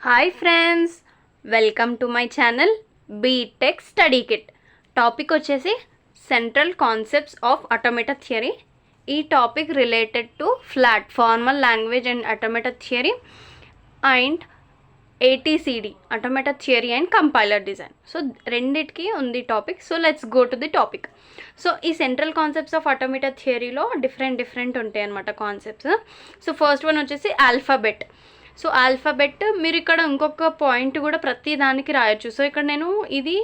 Hi friends, welcome to my channel BTech study kit. Topic వచ్చేసి central concepts of automata theory. ఈ topic related to flat formal language and automata theory and ATCD automata theory and compiler design. So రెండిటికి ఉంది topic. So let's go to the topic. So ఈ central concepts of automata థియరీలో different ఉంటాయి అన్నమాట concepts. So first one వచ్చేసి alphabet. So alphabet మీరు ఇక్కడ ఇంకొక పాయింట్ కూడా ప్రతి దానికి రాయొచ్చు. సో ఇక్కడ నేను ఇది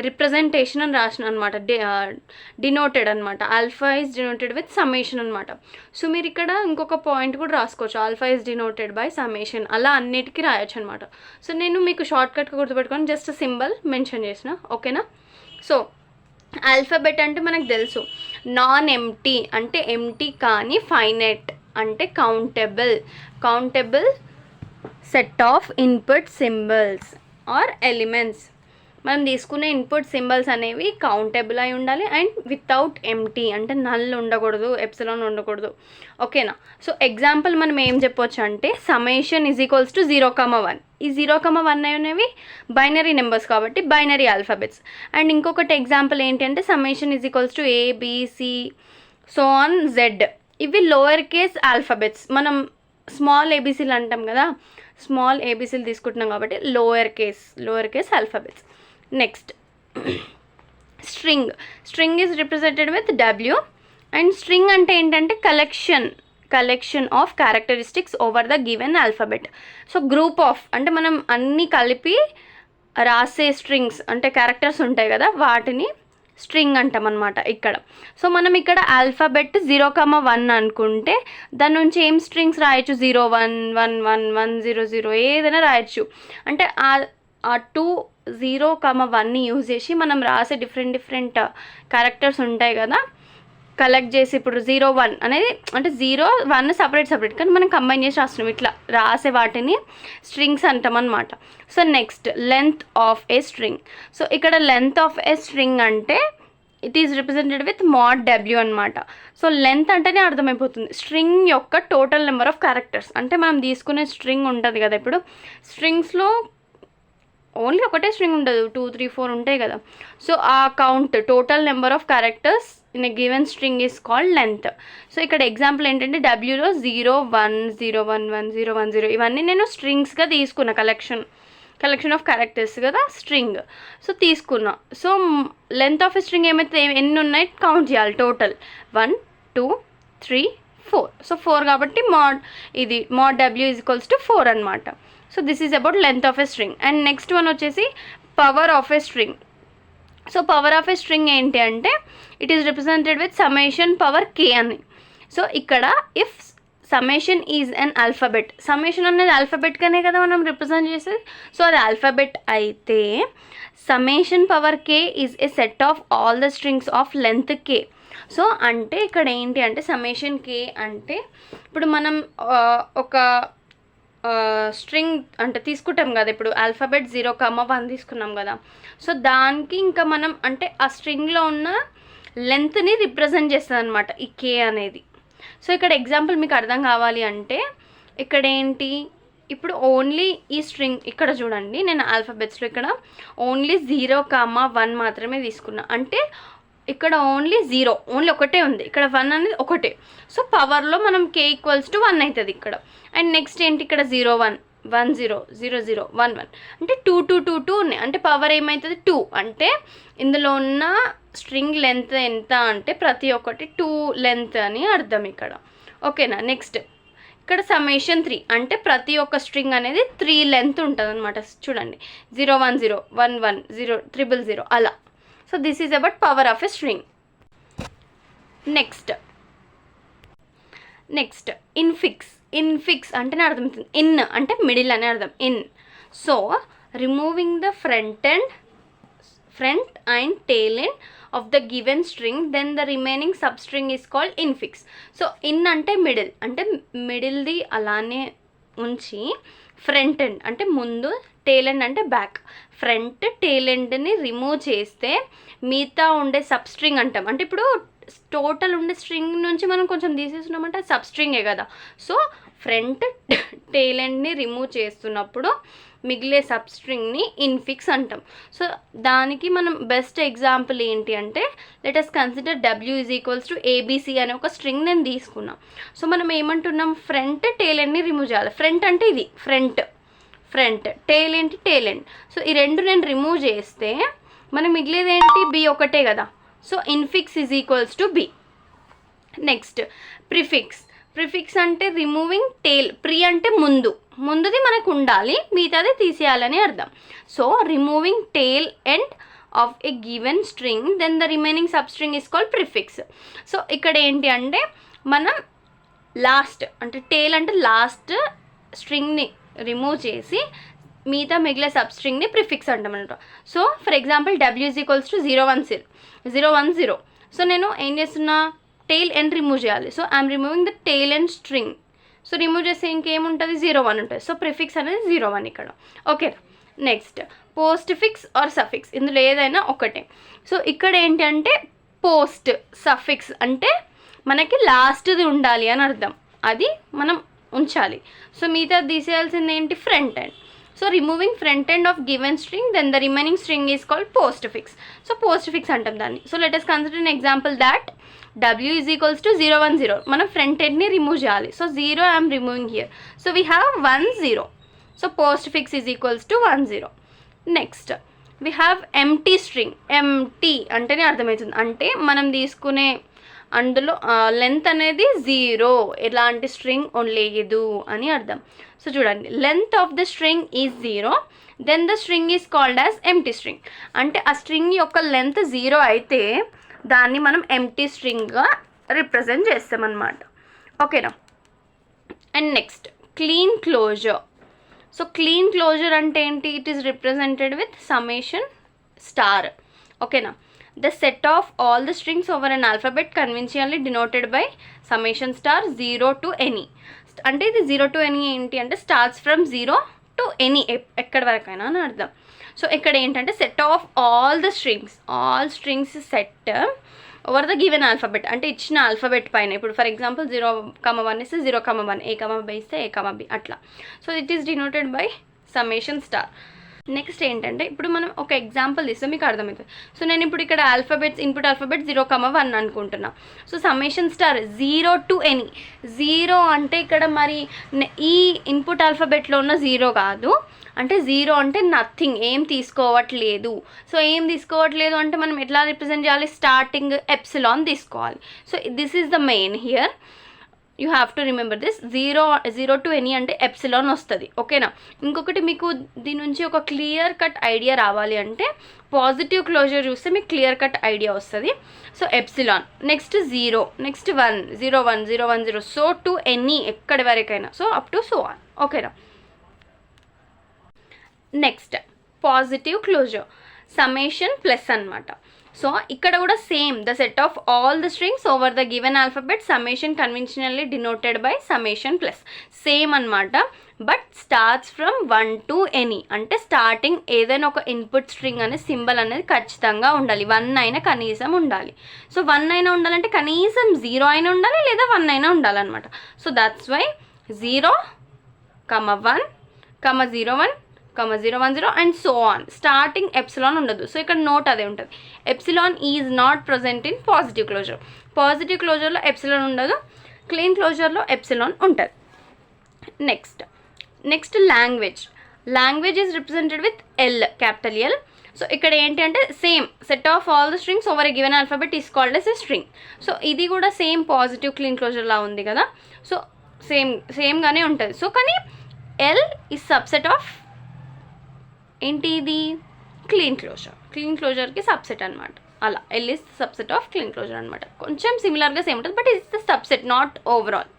రిప్రజెంటేషన్ అని రాసిన అనమాట, డినోటెడ్ అనమాట. Alpha is denoted with summation అనమాట. సో మీరు ఇక్కడ ఇంకొక పాయింట్ కూడా రాసుకోవచ్చు, alpha is denoted by summation. అలా అన్నిటికీ రాయొచ్చు అనమాట. సో నేను మీకు షార్ట్కట్గా గుర్తుపెట్టుకొని జస్ట్ సింబల్ మెన్షన్ చేసిన, ఓకేనా. సో ఆల్ఫాబెట్ అంటే మనకు తెలుసు, నాన్ ఎంటీ అంటే ఎంటీ కానీ, ఫైనైట్ అంటే countable set of input symbols or elements. మనం తీసుకునే ఇన్పుట్ సింబల్స్ అనేవి కౌంటబుల్ అయి ఉండాలి అండ్ వితౌట్ ఎంటీ అంటే నల్ ఉండకూడదు, ఎప్సిలాన్ ఉండకూడదు, ఓకేనా. సో ఎగ్జాంపుల్ మనం ఏం చెప్పొచ్చు అంటే సమ్మేషన్ ఈజ్ ఈక్వల్స్ టు 0,1. ఈ 0,1 అనేవి బైనరీ నెంబర్స్ కాబట్టి బైనరీ ఆల్ఫాబెట్స్. అండ్ ఇంకొకటి ఎగ్జాంపుల్ ఏంటి అంటే summation is equals to ABC so on Z. ఇవి లోయర్ కేస్ ఆల్ఫాబెట్స్. మనం స్మాల్ ఏబీసీలు అంటాం కదా, స్మాల్ ఏబీసీలు తీసుకుంటున్నాం కాబట్టి lower case alphabets. Next string is represented with W. And string అంటే ఏంటంటే collection of characteristics over the given alphabet. So group of అంటే మనం అన్నీ కలిపి రాసే స్ట్రింగ్స్ అంటే క్యారెక్టర్స్ ఉంటాయి కదా, వాటిని స్ట్రింగ్ అంటాం అనమాట ఇక్కడ. సో మనం ఇక్కడ ఆల్ఫాబెట్ 0,1 అనుకుంటే దాని నుంచి ఏం స్ట్రింగ్స్ రాయొచ్చు, 0, 1, 1, 1, 1, 0, 0 ఏదైనా రాయొచ్చు. అంటే ఆ 2, 0,1ని యూజ్ చేసి మనం రాసే డిఫరెంట్ క్యారెక్టర్స్ ఉంటాయి కదా, కలెక్ట్ చేసి ఇప్పుడు 0, 1 అనేది అంటే 0, 1 సపరేట్ కానీ మనం కంబైన్ చేసి రాస్తున్నాం. ఇట్లా రాసే వాటిని స్ట్రింగ్స్ అంటాం అనమాట. So next length of a string. So ఇక్కడ లెంత్ ఆఫ్ ఏ స్ట్రింగ్ అంటే it is represented with mod W అనమాట. సో లెంత్ అంటేనే అర్థమైపోతుంది స్ట్రింగ్ యొక్క టోటల్ నెంబర్ ఆఫ్ క్యారెక్టర్స్. అంటే మనం తీసుకునే స్ట్రింగ్ ఉంటుంది కదా, ఇప్పుడు స్ట్రింగ్స్లో ఓన్లీ ఒకటే స్ట్రింగ్ ఉండదు, 2, 3, 4 ఉంటాయి కదా. సో ఆ count total number of characters in a given string is called length. So ఇక్కడ ఎగ్జాంపుల్ ఏంటంటే Wలో 0, 1, 0, 1, 1, 0, 1, 0 ఇవన్నీ నేను స్ట్రింగ్స్గా తీసుకున్నా, కలెక్షన్ ఆఫ్ క్యారెక్టర్స్ కదా స్ట్రింగ్. సో తీసుకున్నా. సో లెంత్ ఆఫ్ స్ట్రింగ్ ఏమైతే ఎన్ని ఉన్నాయి కౌంట్ చేయాలి, టోటల్ 1, 2, 3, 4. సో 4 కాబట్టి mod W is equals to 4 అనమాట. So this is about length of a string. And next one వచ్చేసి power of a string. So power of a string ఏంటి అంటే it is represented with summation power K అని. So ఇక్కడ if summation is an alphabet, summation అనేది ఆల్ఫాబెట్గానే కదా మనం represent చేసేది. సో అది ఆల్ఫాబెట్ అయితే summation power K is a set of all the strings of length K. So అంటే ఇక్కడ ఏంటి అంటే సమ్మేషన్ K అంటే ఇప్పుడు మనం ఒక స్ట్రింగ్ అంటే తీసుకుంటాం కదా, ఇప్పుడు ఆల్ఫాబెట్ 0,1 తీసుకున్నాం కదా. సో దానికి ఇంకా మనం అంటే ఆ స్ట్రింగ్లో ఉన్న లెంత్ని రిప్రజెంట్ చేస్తుంది అనమాట ఈ K అనేది. సో ఇక్కడ ఎగ్జాంపుల్ మీకు అర్థం కావాలి అంటే ఇక్కడ ఏంటి, ఇప్పుడు ఓన్లీ ఈ స్ట్రింగ్ ఇక్కడ చూడండి, నేను ఆల్ఫాబెట్స్లో ఇక్కడ ఓన్లీ 0,1 మాత్రమే తీసుకున్నా. అంటే ఇక్కడ ఓన్లీ ఒకటే ఉంది, ఇక్కడ 1 అనేది ఒకటే. సో పవర్లో మనం K ఈక్వల్స్ టు 1 అవుతుంది ఇక్కడ. అండ్ నెక్స్ట్ ఏంటి ఇక్కడ 0, 1, 1, 0, 0, 0, 1, 1 అంటే 2, 2, 2, 2 ఉన్నాయి. అంటే పవర్ ఏమవుతుంది 2. అంటే ఇందులో ఉన్న స్ట్రింగ్ లెంత్ ఎంత అంటే ప్రతి ఒక్కటి 2 లెంత్ అని అర్థం ఇక్కడ, ఓకేనా. నెక్స్ట్ ఇక్కడ సమ్మేషన్ 3 అంటే ప్రతి ఒక్క స్ట్రింగ్ అనేది 3 లెంత్ ఉంటుంది అనమాట. చూడండి 0, 1, 0, 1, 1, 0, 0, 0 అలా. So this is about power of a string. Next infix అంటేనే అర్థమవుతుంది. ఇన్ అంటే మిడిల్ అనే అర్థం, in. So removing the front and tail end of the given string then the remaining substring is called infix. So in అంటే middle, అంటే మిడిల్ది అలానే ఉంచి ఫ్రంట్ ఎండ్ అంటే ముందు, టేల్ ఎండ్ అంటే బ్యాక్. ఫ్రంట్ టేల్ ఎండ్ని రిమూవ్ చేస్తే మిగతా ఉండే సబ్ స్ట్రింగ్ అంటాం. అంటే ఇప్పుడు టోటల్ ఉండే స్ట్రింగ్ నుంచి మనం కొంచెం తీసేస్తున్నామంటే సబ్ స్ట్రింగే కదా. సో ఫ్రంట్ టెయిల్ ఎండ్ని రిమూవ్ చేస్తున్నప్పుడు మిగిలే సబ్స్ట్రింగ్ని ఇన్ఫిక్స్ అంటాం. సో దానికి మనం బెస్ట్ ఎగ్జాంపుల్ ఏంటి అంటే let us consider W is equals to ABC అనే ఒక స్ట్రింగ్ నేను తీసుకున్నాం. సో మనం ఏమంటున్నాం, ఫ్రంట్ టెయిల్ ఎండ్ని రిమూవ్ చేయాలి. ఫ్రంట్ అంటే ఇది ఫ్రంట్ టెయిల్ ఏంటి టెయిల్ ఎండ్. సో ఈ రెండు నేను రిమూవ్ చేస్తే మనం మిగిలేది ఏంటి, B ఒకటే కదా. So infix is equals to B. Next prefix అంటే రిమూవింగ్ టెయిల్. ప్రీ అంటే ముందుది మనకు ఉండాలి, మిగతాది తీసేయాలని అర్థం. So removing tail end of a given string then the remaining substring is called prefix. So ఇక్కడ ఏంటి అంటే మనం లాస్ట్ అంటే టెయిల్ అంటే లాస్ట్ స్ట్రింగ్ని రిమూవ్ చేసి మిగతా మిగిలే సబ్ స్ట్రింగ్ని ప్రిఫిక్స్ అంటామన్నమాట. So for example W is equals to 010. So నేను ఏం చేస్తున్నా, టెయిల్ ఎండ్ రిమూవ్ చేయాలి. So I'm removing the tail end string. So remove చేస్తే ఇంకేముంటుంది, 01 ఉంటుంది. సో ప్రిఫిక్స్ అనేది 01 ఇక్కడ. Okay, next postfix or suffix, ఇందులో ఏదైనా ఒకటే. సో ఇక్కడ ఏంటి అంటే పోస్ట్ సఫిక్స్ అంటే మనకి లాస్ట్ది ఉండాలి అని అర్థం, అది మనం ఉంచాలి. సో మిగతా తీసేయాల్సింది ఏంటి, front end. So removing front end of given string then the remaining string is called postfix. So postfix అంటాం దాన్ని. So let us consider an example that W is equals to 010. మనం front ఎండ్ని remove చేయాలి. So 0 I'm removing here. So we have 10. So postfix is equals to 10. Next we have empty string. Empty అంటేనే అర్థమవుతుంది, అంటే మనం తీసుకునే అందులో length అనేది 0, ఎలాంటి స్ట్రింగ్ లేదు అని అర్థం. సో చూడండి, length of the string is 0 then the string is called as empty string. అంటే ఆ స్ట్రింగ్ యొక్క లెంత్ 0 అయితే దాన్ని మనం ఎంటీ స్ట్రింగ్గా రిప్రజెంట్ చేస్తామన్నమాట. ఓకేనా. And next Kleene closure. So Kleene closure అంటే ఏంటి, it is represented with summation star. ఓకేనా. The set of all the strings over an alphabet conventionally denoted by summation star 0 to any. అంటే ఇది 0 to any ఏంటి అంటే starts from 0 to any, ఎక్కడి వరకైనా అని అర్థం. సో ఇక్కడ ఏంటంటే set of all strings set over the given alphabet, అంటే ఇచ్చిన ఆల్ఫాబెట్ పైన. ఇప్పుడు ఫర్ ఎగ్జాంపుల్ 0,1 ఇస్తే 0,1, A,B ఇస్తే A,B అట్లా. So it is denoted by summation star. Next ఏంటంటే ఇప్పుడు మనం ఒక ఎగ్జాంపుల్ ఇస్తే మీకు అర్థమవుతుంది. సో నేను ఇప్పుడు ఇక్కడ ఇన్పుట్ ఆల్ఫాబెట్ 0,1 అనుకుంటున్నా. So summation star 0 to any. 0 అంటే ఇక్కడ మరి ఈ ఇన్పుట్ ఆల్ఫాబెట్లో ఉన్న 0 కాదు, అంటే 0 అంటే నథింగ్, ఏం తీసుకోవట్లేదు. సో ఏం తీసుకోవట్లేదు అంటే మనం ఎట్లా రిప్రజెంట్ చేయాలి, స్టార్టింగ్ ఎప్సిలాన్ తీసుకోవాలి. So this is the main here, you have to remember this. 0 to any అంటే ఎప్సిలాన్ వస్తుంది. ఓకేనా. ఇంకొకటి మీకు దీని నుంచి ఒక క్లియర్ కట్ ఐడియా రావాలి అంటే పాజిటివ్ క్లోజర్ చూస్తే మీకు క్లియర్ కట్ ఐడియా వస్తుంది. So epsilon, next 0, next 1, 0,1, 0,10, so to any, ఎక్కడి వరకైనా, so up to so on. ఓకేనా. Next positive closure, summation plus అనమాట. సో ఇక్కడ కూడా same, the set of all the strings over the given alphabet summation conventionally denoted by summation plus. Same అనమాట, but starts from 1 to any. అంటే starting ఏదైనా ఒక input string అనే symbol అనేది ఖచ్చితంగా ఉండాలి, 1 అయినా కనీసం ఉండాలి. సో 1 అయినా ఉండాలంటే కనీసం 0 అయినా ఉండాలి, లేదా 1 అయినా ఉండాలన్నమాట. So that's why 0,1, 0,1, 0,10 and so on. Starting epsilon ఉండదు. సో ఇక్కడ నోట్ అదే ఉంటుంది, epsilon is not present in positive closure. Positive క్లోజర్లో ఎప్సిలాన్ ఉండదు, క్లీన్ క్లోజర్లో ఎప్సిలాన్ ఉంటుంది. Next language is represented with L, capital L. So ఇక్కడ ఏంటి అంటే same, set of all the strings over a given alphabet is called as a string. So ఇది కూడా same positive clean క్లోజర్లా ఉంది కదా. సో సేమ్గానే ఉంటుంది. సో కానీ L ఈజ్ సబ్సెట్ ఆఫ్ ఏంటి, ఇది క్లీన్ క్లోజర్కి సబ్సెట్ అనమాట. అలా L is subset of Kleene closure అనమాట. కొంచెం సిమిలర్గా సేమ్ ఉంటుంది, but it's the subset, not overall.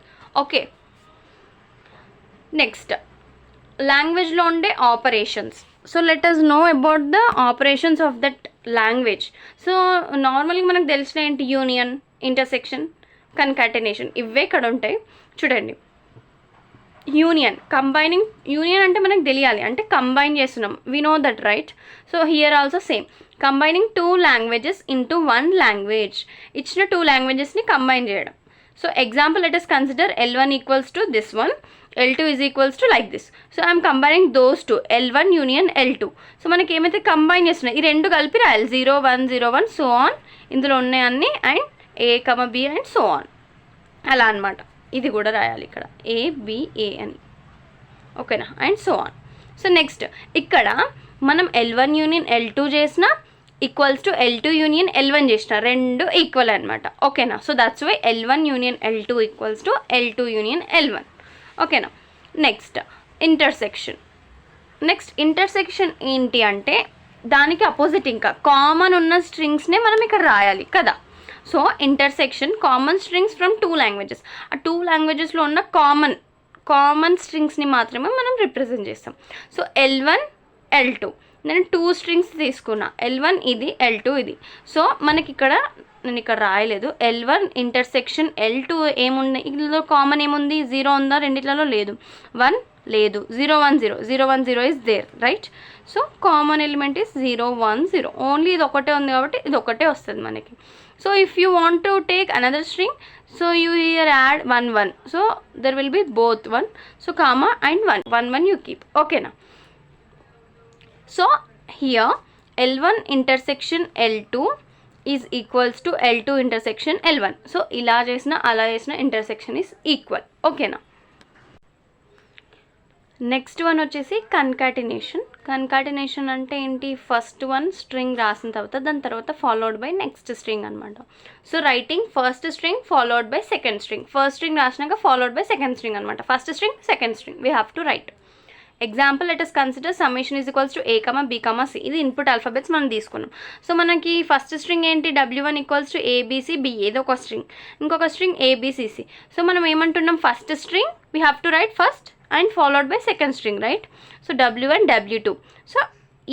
Okay. Next లాంగ్వేజ్లో ఉండే operations. So let us know about the operations of that language. So నార్మల్గా మనకు తెలిసిన ఏంటి, యూనియన్, ఇంటర్సెక్షన్, కన్కాటనేషన్, ఇవే ఇక్కడ ఉంటాయి. చూడండి, యూనియన్ అంటే మనకు తెలియాలి, అంటే కంబైన్ చేస్తున్నాం, we know that right. So here also same, combining 2 languages into 1 language. ఇచ్చిన 2 languagesని కంబైన్ చేయడం. So example let us consider L1 equals to this one L2 is equals to like this. So I'm combining those two, L1 union L2. So మనకి ఏమైతే combine చేస్తున్నాయి ఈ రెండు కలిపి రాయాలి 0 1 0 1 సో ఆన్, ఇందులో ఉన్నాయి అన్నీ and A, B and so on అలా అనమాట. ఇది కూడా రాయాలి ఇక్కడ ABA అని, ఓకేనా, and so on. So next ఇక్కడ మనం L1 యూనియన్ L2 చేసిన equals to L2 union L1 చేసిన, రెండు ఈక్వల్ అనమాట, ఓకేనా. So that's why L1 union L2 equals to L2 union L1, ఓకేనా. నెక్స్ట్ ఇంటర్సెక్షన్ ఏంటి అంటే దానికి అపోజిట్ ఇంకా కామన్ ఉన్న స్ట్రింగ్స్నే మనం ఇక్కడ రాయాలి కదా. So intersection common strings from 2 languages, ఆ 2 లాంగ్వేజెస్లో ఉన్న కామన్ స్ట్రింగ్స్ని మాత్రమే మనం రిప్రజెంట్ చేస్తాం. సో L1 L2 నేను 2 స్ట్రింగ్స్ తీసుకున్నా, L1 ఇది L2 ఇది. సో మనకి ఇక్కడ నేను ఇక్కడ రాయలేదు, L1 ఇంటర్సెక్షన్ L2 ఏముంది, ఇందులో కామన్ ఏముంది, 0 ఉందా, రెండిట్లలో లేదు, 1 లేదు, 0 1 0 0 1 0 is there, right. So common element is 0 1 0, only ఇది ఒకటే ఉంది కాబట్టి ఇది ఒకటే వస్తుంది మనకి. So if you want to take another string, so you here add 1 1, so there will be both 1, so comma and 1 1 1 you keep, okay na. So here L1 intersection L2 is equals to L2 intersection L1. So ఇలా చేసిన అలా చేసిన intersection is equal, ఓకేనా. Next one వచ్చేసి concatenation అంటే ఏంటి, first one string రాసిన తర్వాత దాని తర్వాత ఫాలోడ్ బై నెక్స్ట్ స్ట్రింగ్ అనమాట. So writing first string followed by second string, first string రాసినాక ఫాలోడ్ బై సెకండ్ స్ట్రింగ్ అనమాట, first string second string we have to write. Example let us consider summation is equals to A, B, C. ఇది input alphabets మనం తీసుకున్నాం. So మనకి first string ఏంటి, W1 equals to ABC, ఏదో ఒక string, ఇంకొక string ABCC. So మనం ఏమంటున్నాం, first string we have to write first and followed by second string, right. So W1 W2, so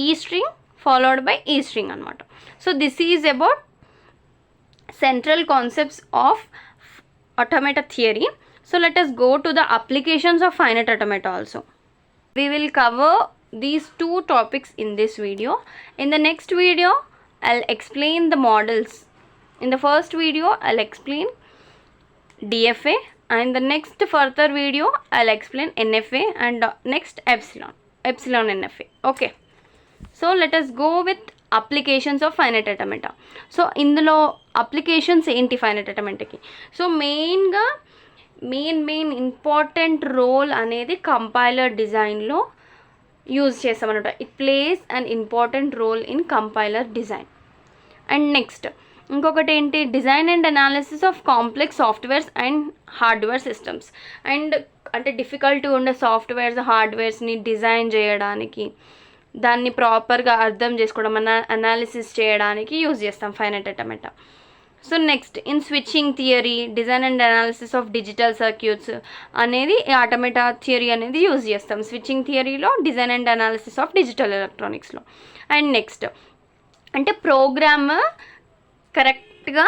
E string followed by E string anamata. So this is about central concepts of automata theory. So let us go to the applications of finite automata also. We will cover these 2 topics in this video. In the next video I'll explain the models. In the first video I'll explain DFA, and the next further video I'll explain NFA, and next epsilon NFA, okay. So let us go with applications of finite automata. So ఇందులో applications ఏంటి finite ఆటోమేటాకి, సో మెయిన్గా main important role అనేది compiler డిజైన్లో use చేస్తామన్నమాట. It plays an important role in compiler design. And next ఇంకొకటి ఏంటి, design and analysis of complex softwares and hardware systems. And అంటే డిఫికల్ట్ ఉండే సాఫ్ట్వేర్స్ హార్డ్వేర్స్ని డిజైన్ చేయడానికి, దాన్ని ప్రాపర్గా అర్థం చేసుకోవడం, అనాలిసిస్ చేయడానికి యూజ్ చేస్తాం finite automata. So next in switching theory, design and analysis of digital circuits అనేది ఆటోమేటా థియరీ అనేది యూజ్ చేస్తాం స్విచ్చింగ్ థియరీలో, design and analysis of digital ఎలక్ట్రానిక్స్లో. అండ్ నెక్స్ట్ అంటే ప్రోగ్రామ్ కరెక్ట్గా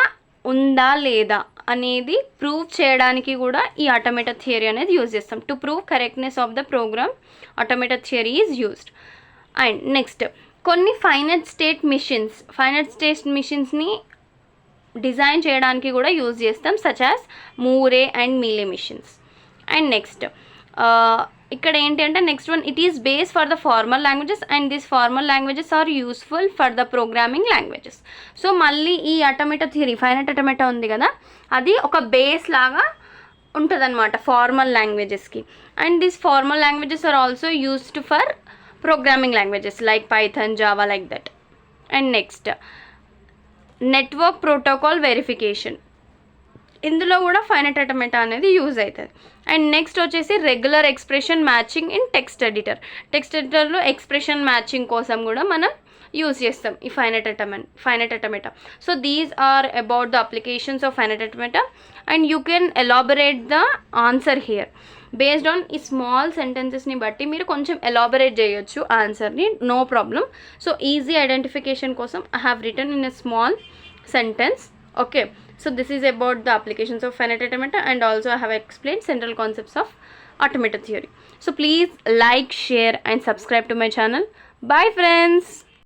ఉందా లేదా అనేది ప్రూవ్ చేయడానికి కూడా ఈ ఆటోమేటా థియరీ అనేది యూజ్ చేస్తాం. To prove correctness of the program automata theory is used. And next కొన్ని ఫైనైట్ స్టేట్ మిషన్స్ని డిజైన్ చేయడానికి కూడా యూజ్ చేస్తాం, such as Moore and Mealy machines. And next ఇక్కడ ఏంటి అంటే next one, it is base for the formal languages and this formal languages are useful for the programming languages. So మళ్ళీ ఈ automata theory finite automata ఉంది కదా, అది ఒక base లాగా ఉంటుందన్నమాట ఫార్మల్ లాంగ్వేజెస్కి. And this formal languages are also used for programming languages like Python, Java, like that. And next network protocol verification, ఇందులో కూడా ఫైనైట్ ఆటోమేటా అనేది యూజ్ అవుతుంది. అండ్ నెక్స్ట్ వచ్చేసి regular expression matching in text ఎడిటర్లో expression matching కోసం కూడా మనం use చేస్తాం ఈ finite automata. So these are about the applications of finite automata, and you can elaborate the answer here based on ఈ small సెంటెన్సెస్ని బట్టి మీరు కొంచెం ఎలాబరేట్ చేయొచ్చు ఆన్సర్ని, no problem. So easy identification కోసం I have written in a small sentence, okay. So this is about the applications of finite automata, and also I have explained central concepts of automata theory. So please like, share and subscribe to my channel. Bye friends.